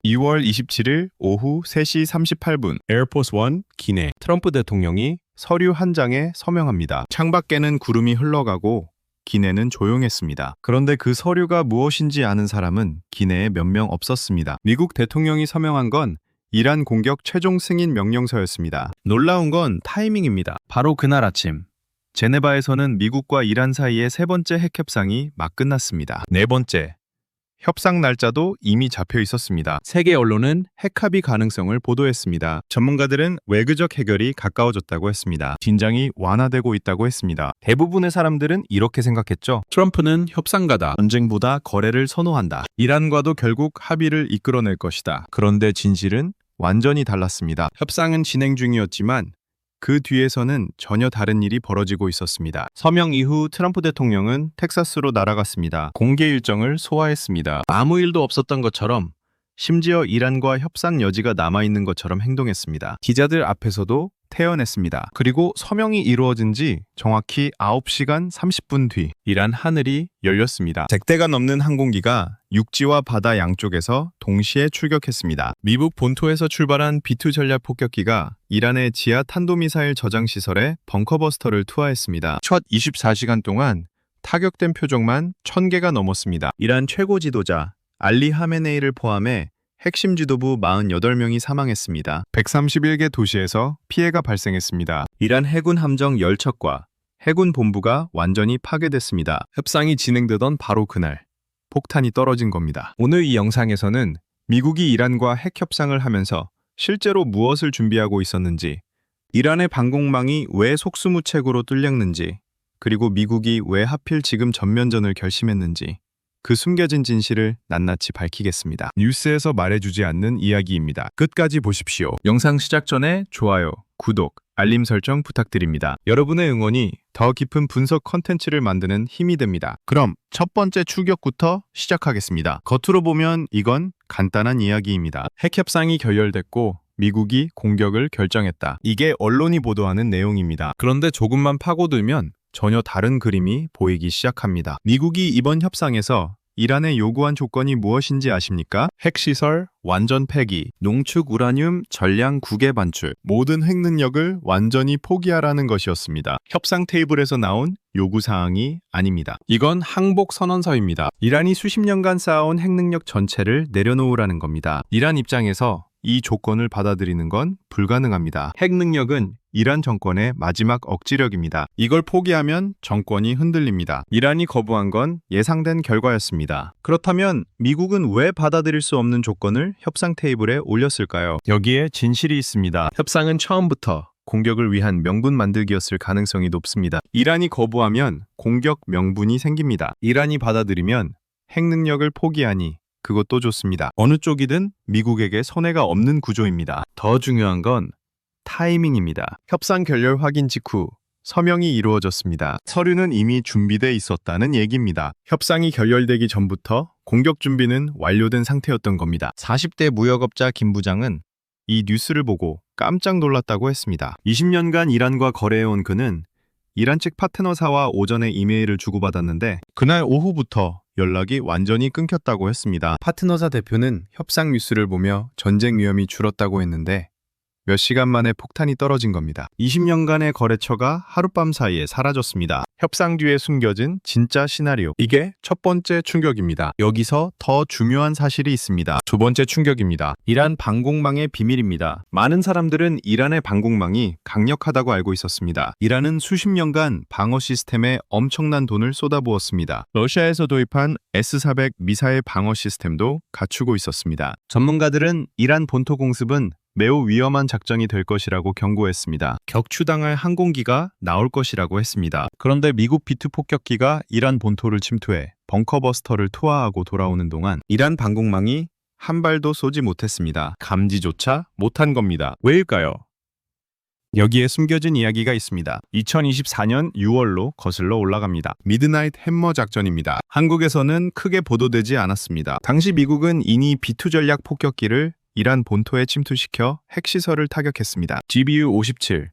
2월 27일 오후 3시 38분 에어포스 원 기내 트럼프 대통령이 서류 한 장에 서명합니다. 창밖에는 구름이 흘러가고 기내는 조용했습니다. 그런데 그 서류가 무엇인지 아는 사람은 기내에 몇 명 없었습니다. 미국 대통령이 서명한 건 이란 공격 최종 승인 명령서였습니다. 놀라운 건 타이밍입니다. 바로 그날 아침 제네바에서는 미국과 이란 사이의 세 번째 핵협상이 막 끝났습니다. 네 번째 협상 날짜도 이미 잡혀 있었습니다. 세계 언론은 핵합의 가능성을 보도했습니다. 전문가들은 외교적 해결이 가까워졌다고 했습니다. 긴장이 완화되고 있다고 했습니다. 대부분의 사람들은 이렇게 생각했죠. 트럼프는 협상가다. 전쟁보다 거래를 선호한다. 이란과도 결국 합의를 이끌어낼 것이다. 그런데 진실은 완전히 달랐습니다. 협상은 진행 중이었지만 그 뒤에서는 전혀 다른 일이 벌어지고 있었습니다. 서명 이후 트럼프 대통령은 텍사스로 날아갔습니다. 공개 일정을 소화했습니다. 아무 일도 없었던 것처럼, 심지어 이란과 협상 여지가 남아있는 것처럼 행동했습니다. 기자들 앞에서도 태연했습니다. 그리고 서명이 이루어진 지 정확히 9시간 30분 뒤 이란 하늘이 열렸습니다. 100대가 넘는 항공기가 육지와 바다 양쪽에서 동시에 출격했습니다. 미국 본토에서 출발한 B2 전략 폭격기가 이란의 지하 탄도미사일 저장 시설에 벙커버스터를 투하했습니다. 첫 24시간 동안 타격된 표적만 1000개가 넘었습니다. 이란 최고 지도자 알리 하메네이를 포함해 핵심 지도부 48명이 사망했습니다. 131개 도시에서 피해가 발생했습니다. 이란 해군 함정 10척과 해군 본부가 완전히 파괴됐습니다. 협상이 진행되던 바로 그날 폭탄이 떨어진 겁니다. 오늘 이 영상에서는 미국이 이란과 핵 협상을 하면서 실제로 무엇을 준비하고 있었는지, 이란의 방공망이 왜 속수무책으로 뚫렸는지, 그리고 미국이 왜 하필 지금 전면전을 결심했는지 그 숨겨진 진실을 낱낱이 밝히겠습니다. 뉴스에서 말해주지 않는 이야기입니다. 끝까지 보십시오. 영상 시작 전에 좋아요, 구독, 알림 설정 부탁드립니다. 여러분의 응원이 더 깊은 분석 컨텐츠를 만드는 힘이 됩니다. 그럼 첫 번째 추격부터 시작하겠습니다. 겉으로 보면 이건 간단한 이야기입니다. 핵협상이 결렬됐고 미국이 공격을 결정했다. 이게 언론이 보도하는 내용입니다. 그런데 조금만 파고들면 전혀 다른 그림이 보이기 시작합니다. 미국이 이번 협상에서 이란에 요구한 조건이 무엇인지 아십니까? 핵시설 완전 폐기, 농축 우라늄 전량 국외 반출, 모든 핵 능력을 완전히 포기하라는 것이었습니다. 협상 테이블에서 나온 요구사항이 아닙니다. 이건 항복 선언서입니다. 이란이 수십 년간 쌓아온 핵 능력 전체를 내려놓으라는 겁니다. 이란 입장에서 이 조건을 받아들이는 건 불가능합니다. 핵 능력은 이란 정권의 마지막 억지력입니다. 이걸 포기하면 정권이 흔들립니다. 이란이 거부한 건 예상된 결과였습니다. 그렇다면 미국은 왜 받아들일 수 없는 조건을 협상 테이블에 올렸을까요? 여기에 진실이 있습니다. 협상은 처음부터 공격을 위한 명분 만들기였을 가능성이 높습니다. 이란이 거부하면 공격 명분이 생깁니다. 이란이 받아들이면 핵 능력을 포기하니 그것도 좋습니다. 어느 쪽이든 미국에게 손해가 없는 구조입니다. 더 중요한 건 타이밍입니다. 협상 결렬 확인 직후 서명이 이루어졌습니다. 서류는 이미 준비돼 있었다는 얘기입니다. 협상이 결렬되기 전부터 공격 준비는 완료된 상태였던 겁니다. 40대 무역업자 김 부장은 이 뉴스를 보고 깜짝 놀랐다고 했습니다. 20년간 이란과 거래해온 그는 이란 측 파트너사와 오전에 이메일을 주고받았는데 그날 오후부터 연락이 완전히 끊겼다고 했습니다. 파트너사 대표는 협상 뉴스를 보며 전쟁 위험이 줄었다고 했는데 몇 시간 만에 폭탄이 떨어진 겁니다. 20년간의 거래처가 하룻밤 사이에 사라졌습니다. 협상 뒤에 숨겨진 진짜 시나리오. 이게 첫 번째 충격입니다. 여기서 더 중요한 사실이 있습니다. 두 번째 충격입니다. 이란 방공망의 비밀입니다. 많은 사람들은 이란의 방공망이 강력하다고 알고 있었습니다. 이란은 수십 년간 방어 시스템에 엄청난 돈을 쏟아부었습니다. 러시아에서 도입한 S-400 미사일 방어 시스템도 갖추고 있었습니다. 전문가들은 이란 본토 공습은 매우 위험한 작전이 될 것이라고 경고했습니다. 격추당할 항공기가 나올 것이라고 했습니다. 그런데 미국 B2 폭격기가 이란 본토를 침투해 벙커버스터를 투하하고 돌아오는 동안 이란 방공망이 한 발도 쏘지 못했습니다. 감지조차 못한 겁니다. 왜일까요? 여기에 숨겨진 이야기가 있습니다. 2024년 6월로 거슬러 올라갑니다. 미드나잇 햄머 작전입니다. 한국에서는 크게 보도되지 않았습니다. 당시 미국은 이미 B2 전략 폭격기를 이란 본토에 침투시켜 핵시설을 타격했습니다. GBU-57,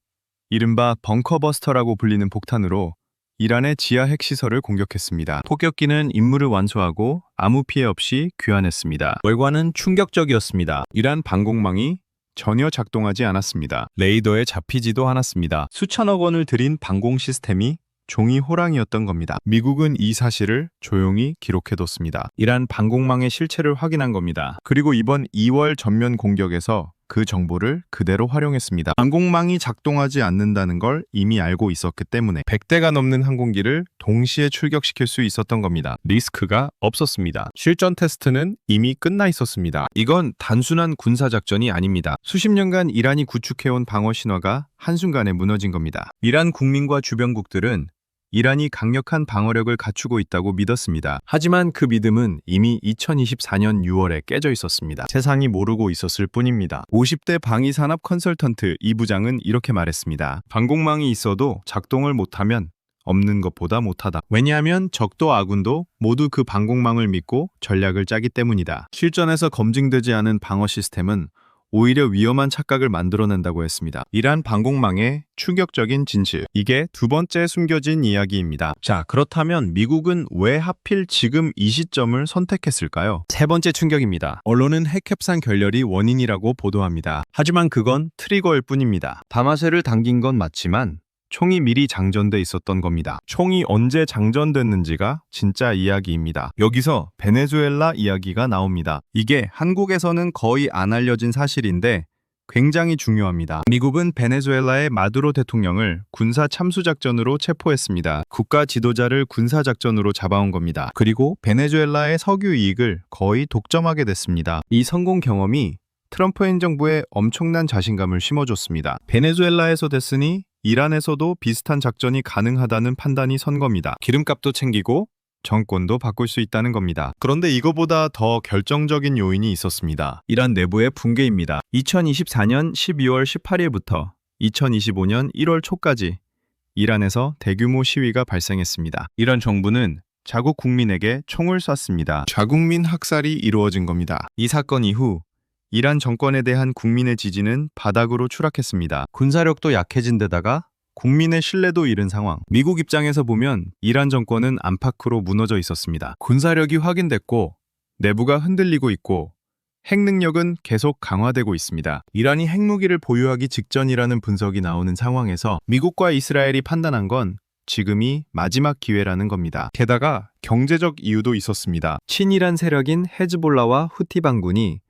이른바 벙커버스터라고 불리는 폭탄으로 이란의 지하 핵시설을 공격했습니다. 폭격기는 임무를 완수하고 아무 피해 없이 귀환했습니다. 결과는 충격적이었습니다. 이란 방공망이 전혀 작동하지 않았습니다. 레이더에 잡히지도 않았습니다. 수천억 원을 들인 방공 시스템이 종이 호랑이였던 겁니다. 미국은 이 사실을 조용히 기록해뒀습니다. 이란 방공망의 실체를 확인한 겁니다. 그리고 이번 2월 전면 공격에서 그 정보를 그대로 활용했습니다. 방공망이 작동하지 않는다는 걸 이미 알고 있었기 때문에 100대가 넘는 항공기를 동시에 출격시킬 수 있었던 겁니다. 리스크가 없었습니다. 실전 테스트는 이미 끝나 있었습니다. 이건 단순한 군사작전이 아닙니다. 수십 년간 이란이 구축해온 방어 신화가 한순간에 무너진 겁니다. 이란 국민과 주변국들은 이란이 강력한 방어력을 갖추고 있다고 믿었습니다. 하지만 그 믿음은 이미 2024년 6월에 깨져 있었습니다. 세상이 모르고 있었을 뿐입니다. 50대 방위산업 컨설턴트 이 부장은 이렇게 말했습니다. 방공망이 있어도 작동을 못하면 없는 것보다 못하다. 왜냐하면 적도 아군도 모두 그 방공망을 믿고 전략을 짜기 때문이다. 실전에서 검증되지 않은 방어 시스템은 오히려 위험한 착각을 만들어낸다고 했습니다. 이란 방공망의 충격적인 진실. 이게 두 번째 숨겨진 이야기입니다. 자, 그렇다면 미국은 왜 하필 지금 이 시점을 선택했을까요? 세 번째 충격입니다. 언론은 핵협상 결렬이 원인이라고 보도합니다. 하지만 그건 트리거일 뿐입니다. 담화쇠를 당긴 건 맞지만 총이 미리 장전돼 있었던 겁니다. 총이 언제 장전됐는지가 진짜 이야기입니다. 여기서 베네수엘라 이야기가 나옵니다. 이게 한국에서는 거의 안 알려진 사실인데 굉장히 중요합니다. 미국은 베네수엘라의 마두로 대통령을 군사 참수작전으로 체포했습니다. 국가 지도자를 군사작전으로 잡아온 겁니다. 그리고 베네수엘라의 석유 이익을 거의 독점하게 됐습니다. 이 성공 경험이 트럼프 행정부에 엄청난 자신감을 심어줬습니다. 베네수엘라에서 됐으니 이란에서도 비슷한 작전이 가능하다는 판단이 선 겁니다. 기름값도 챙기고 정권도 바꿀 수 있다는 겁니다. 그런데 이거보다 더 결정적인 요인이 있었습니다. 이란 내부의 붕괴입니다. 2024년 12월 18일부터 2025년 1월 초까지 이란에서 대규모 시위가 발생했습니다. 이란 정부는 자국 국민에게 총을 쐈습니다. 자국민 학살이 이루어진 겁니다. 이 사건 이후 이란 정권에 대한 국민의 지지는 바닥으로 추락했습니다. 군사력도 약해진 데다가 국민의 신뢰도 잃은 상황. 미국 입장에서 보면 이란 정권은 안팎으로 무너져 있었습니다. 군사력이 확인됐고 내부가 흔들리고 있고 핵 능력은 계속 강화되고 있습니다. 이란이 핵무기를 보유하기 직전이라는 분석이 나오는 상황에서 미국과 이스라엘이 판단한 건 지금이 마지막 기회라는 겁니다. 게다가 경제적 이유도 있었습니다. 친이란 세력인 헤즈볼라와 후티 반군이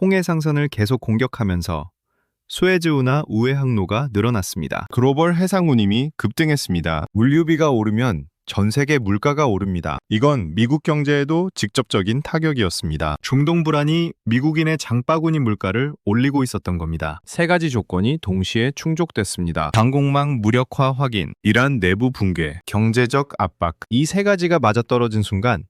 홍해상선을 계속 공격하면서 수에즈운하 우회 항로가 늘어났습니다. 글로벌 해상 운임이 급등했습니다. 물류비가 오르면 전 세계 물가가 오릅니다. 이건 미국 경제에도 직접적인 타격이었습니다. 중동 불안이 미국인의 장바구니 물가를 올리고 있었던 겁니다. 세 가지 조건이 동시에 충족됐습니다. 방공망 무력화 확인, 이란 내부 붕괴, 경제적 압박. 이 세 가지가 맞아떨어진 순간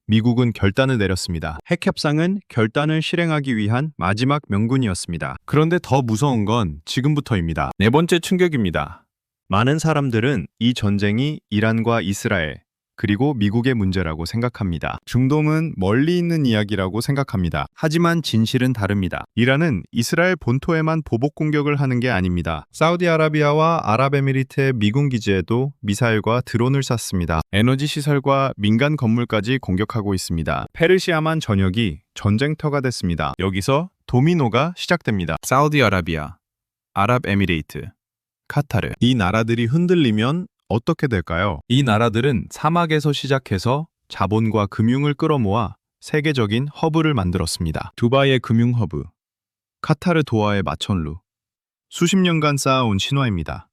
미국은 결단을 내렸습니다. 핵협상은 결단을 실행하기 위한 마지막 명분이었습니다. 그런데 더 무서운 건 지금부터입니다. 네 번째 충격입니다. 많은 사람들은 이 전쟁이 이란과 이스라엘, 그리고 미국의 문제라고 생각합니다. 중동은 멀리 있는 이야기라고 생각합니다. 하지만 진실은 다릅니다. 이란은 이스라엘 본토에만 보복 공격을 하는 게 아닙니다. 사우디아라비아와 아랍에미리트의 미군 기지에도 미사일과 드론을 쐈습니다. 에너지 시설과 민간 건물까지 공격하고 있습니다. 페르시아만 전역이 전쟁터가 됐습니다. 여기서 도미노가 시작됩니다. 사우디아라비아, 아랍에미레이트, 카타르. 이 나라들이 흔들리면 어떻게 될까요? 이 나라들은 사막에서 시작해서 자본과 금융을 끌어모아 세계적인 허브를 만들었습니다. 두바이의 금융 허브, 카타르 도하의 마천루. 수십 년간 쌓아온 신화입니다.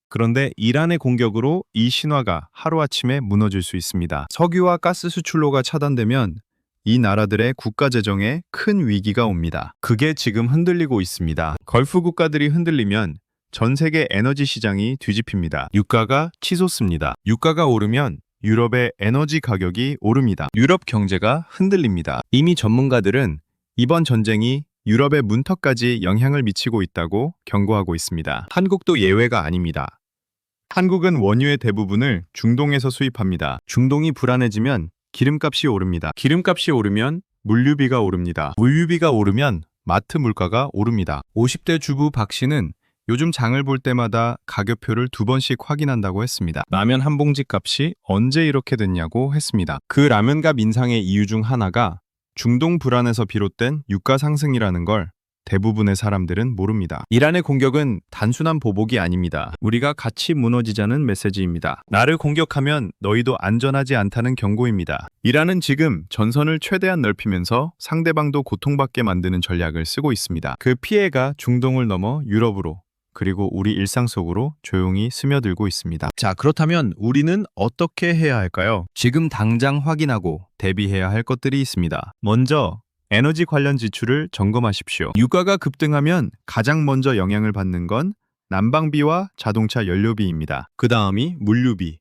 그런데 이란의 공격으로 이 신화가 하루아침에 무너질 수 있습니다. 석유와 가스 수출로가 차단되면 이 나라들의 국가 재정에 큰 위기가 옵니다. 그게 지금 흔들리고 있습니다. 걸프 국가들이 흔들리면 전 세계 에너지 시장이 뒤집힙니다. 유가가 치솟습니다. 유가가 오르면 유럽의 에너지 가격이 오릅니다. 유럽 경제가 흔들립니다. 이미 전문가들은 이번 전쟁이 유럽의 문턱까지 영향을 미치고 있다고 경고하고 있습니다. 한국도 예외가 아닙니다. 한국은 원유의 대부분을 중동에서 수입합니다. 중동이 불안해지면 기름값이 오릅니다. 기름값이 오르면 물류비가 오릅니다. 물류비가 오르면 마트 물가가 오릅니다. 50대 주부 박 씨는 요즘 장을 볼 때마다 가격표를 2번씩 확인한다고 했습니다. 라면 한 봉지 값이 언제 이렇게 됐냐고 했습니다. 그 라면값 인상의 이유 중 하나가 중동 불안에서 비롯된 유가 상승이라는 걸 대부분의 사람들은 모릅니다. 이란의 공격은 단순한 보복이 아닙니다. 우리가 같이 무너지자는 메시지입니다. 나를 공격하면 너희도 안전하지 않다는 경고입니다. 이란은 지금 전선을 최대한 넓히면서 상대방도 고통받게 만드는 전략을 쓰고 있습니다. 그 피해가 중동을 넘어 유럽으로 그리고 우리 일상 속으로 조용히 스며들고 있습니다. 자, 그렇다면 우리는 어떻게 해야 할까요? 지금 당장 확인하고 대비해야 할 것들이 있습니다. 먼저 에너지 관련 지출을 점검하십시오. 유가가 급등하면 가장 먼저 영향을 받는 건 난방비와 자동차 연료비입니다. 그 다음이 물류비,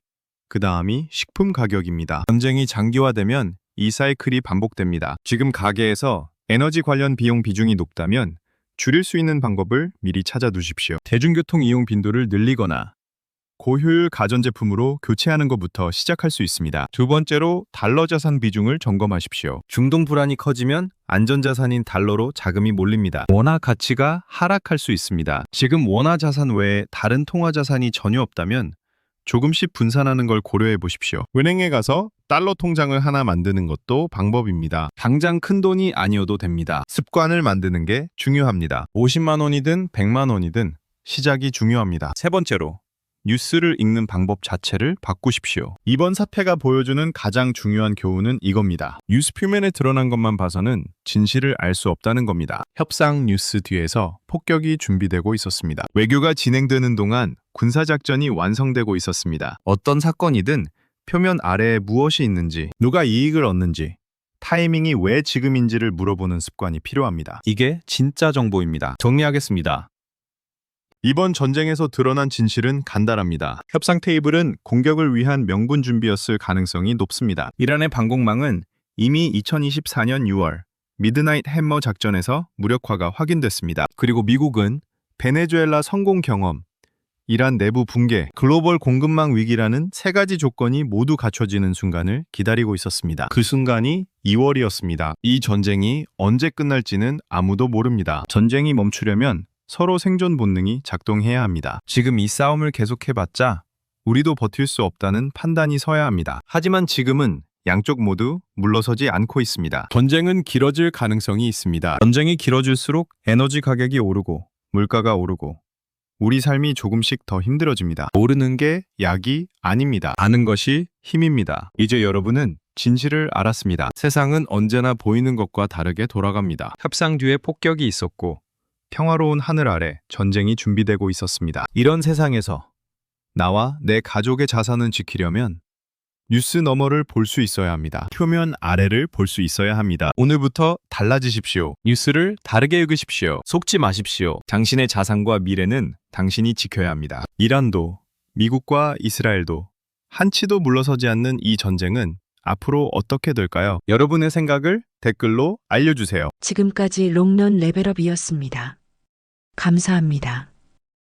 그 다음이 식품 가격입니다. 전쟁이 장기화되면 이 사이클이 반복됩니다. 지금 가게에서 에너지 관련 비용 비중이 높다면 줄일 수 있는 방법을 미리 찾아두십시오. 대중교통 이용 빈도를 늘리거나 고효율 가전제품으로 교체하는 것부터 시작할 수 있습니다. 두 번째로 달러 자산 비중을 점검하십시오. 중동 불안이 커지면 안전자산인 달러로 자금이 몰립니다. 원화 가치가 하락할 수 있습니다. 지금 원화 자산 외에 다른 통화 자산이 전혀 없다면 조금씩 분산하는 걸 고려해 보십시오. 은행에 가서 달러 통장을 하나 만드는 것도 방법입니다. 당장 큰 돈이 아니어도 됩니다. 습관을 만드는 게 중요합니다. 50만 원이든 100만 원이든 시작이 중요합니다. 세 번째로 뉴스를 읽는 방법 자체를 바꾸십시오. 이번 사태가 보여주는 가장 중요한 교훈은 이겁니다. 뉴스 표면에 드러난 것만 봐서는 진실을 알 수 없다는 겁니다. 협상 뉴스 뒤에서 폭격이 준비되고 있었습니다. 외교가 진행되는 동안 군사작전이 완성되고 있었습니다. 어떤 사건이든 표면 아래에 무엇이 있는지, 누가 이익을 얻는지, 타이밍이 왜 지금인지를 물어보는 습관이 필요합니다. 이게 진짜 정보입니다. 정리하겠습니다. 이번 전쟁에서 드러난 진실은 간단합니다. 협상 테이블은 공격을 위한 명분 준비였을 가능성이 높습니다. 이란의 방공망은 이미 2024년 6월 미드나잇 해머 작전에서 무력화가 확인됐습니다. 그리고 미국은 베네수엘라 성공 경험, 이란 내부 붕괴, 글로벌 공급망 위기라는 세 가지 조건이 모두 갖춰지는 순간을 기다리고 있었습니다. 그 순간이 2월이었습니다. 이 전쟁이 언제 끝날지는 아무도 모릅니다. 전쟁이 멈추려면 서로 생존 본능이 작동해야 합니다. 지금 이 싸움을 계속해봤자 우리도 버틸 수 없다는 판단이 서야 합니다. 하지만 지금은 양쪽 모두 물러서지 않고 있습니다. 전쟁은 길어질 가능성이 있습니다. 전쟁이 길어질수록 에너지 가격이 오르고 물가가 오르고 우리 삶이 조금씩 더 힘들어집니다. 모르는 게 약이 아닙니다. 아는 것이 힘입니다. 이제 여러분은 진실을 알았습니다. 세상은 언제나 보이는 것과 다르게 돌아갑니다. 협상 뒤에 폭격이 있었고 평화로운 하늘 아래 전쟁이 준비되고 있었습니다. 이런 세상에서 나와 내 가족의 자산을 지키려면 뉴스 너머를 볼 수 있어야 합니다. 표면 아래를 볼 수 있어야 합니다. 오늘부터 달라지십시오. 뉴스를 다르게 읽으십시오. 속지 마십시오. 당신의 자산과 미래는 당신이 지켜야 합니다. 이란도, 미국과 이스라엘도 한치도 물러서지 않는 이 전쟁은 앞으로 어떻게 될까요? 여러분의 생각을 댓글로 알려주세요. 지금까지 롱런 레벨업이었습니다. 감사합니다.